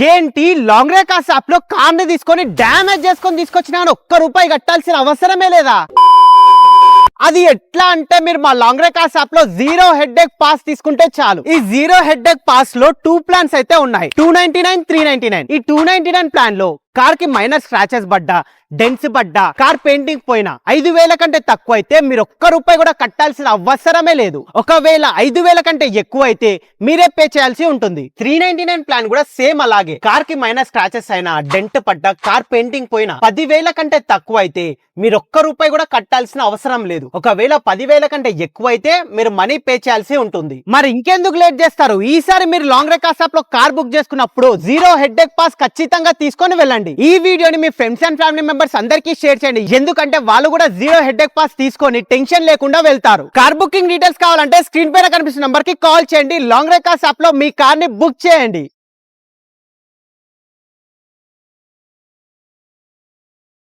ఏంటి long రేకాస్ app లో car ని తీసుకొని డ్యామేజ్ చేసుకొని తీసుకొచ్చినా ₹1 కట్టాల్సిన అవసరమే లేదా? అది ఎట్లా అంటే మీరు మా లాంగ్ రేకాస్ యాప్ లో జీరో హెడ్ఏక్ పాస్ తీసుకుంటే చాలు. ఈ జీరో హెడ్ఏక్ పాస్ లో 2 ప్లాన్స్ అయితే ఉన్నాయి, 299, 399. ఈ 299 ప్లాన్ లో కార్ కి మైనర్ స్క్రాచెస్ పడ్డా, డెంట్స్ పడ్డా, కార్ పెయింటింగ్ పోయినా 5,000 కంటే తక్కువ అయితే మీరు ₹1 కూడా కట్టాల్సిన అవసరమే లేదు. ఒకవేళ 5,000 కంటే ఎక్కువ అయితే మీరే పే చేయాల్సి ఉంటుంది. 399 ప్లాన్ కూడా సేమ్ అలాగే. కార్ కి మైనర్ స్క్రాచెస్ అయినా, డెంట్ పడ్డా, కార్ పెయింటింగ్ పోయినా 10,000 కంటే తక్కువ అయితే మీరు ₹1 కూడా కట్టాల్సిన అవసరం లేదు. ఒకవేళ 10,000 కంటే ఎక్కువ అయితే మీరు మనీ పే చేయాల్సి ఉంటుంది. మరి ఇంకెందుకు లేట్ చేస్తారు? ఈసారి మీరు లాంగ్ రేకాస్ యాప్ లో కార్ బుక్ చేసుకున్నప్పుడు జీరో హెడ్ఏక్ పాస్ ఖచ్చితంగా తీసుకొని వెళ్ళండి. ఈ వీడియోని మీ ఫ్రెండ్స్ అండ్ ఫ్యామిలీ మెంబర్స్ అందరికీ షేర్ చేయండి, ఎందుకంటే వాళ్ళు కూడా జీరో హెడ్ఏక్ పాస్ తీసుకొని టెన్షన్ లేకుండా వెళ్తారు. కార్ బుకింగ్ డీటెయిల్స్ కావాలంటే స్క్రీన్ పైన కనిపిస్తున్న నంబర్ కి కాల్ చేయండి. లాంగ్ రేకాస్ యాప్ లో మీ కార్ ని బుక్ చేయండి.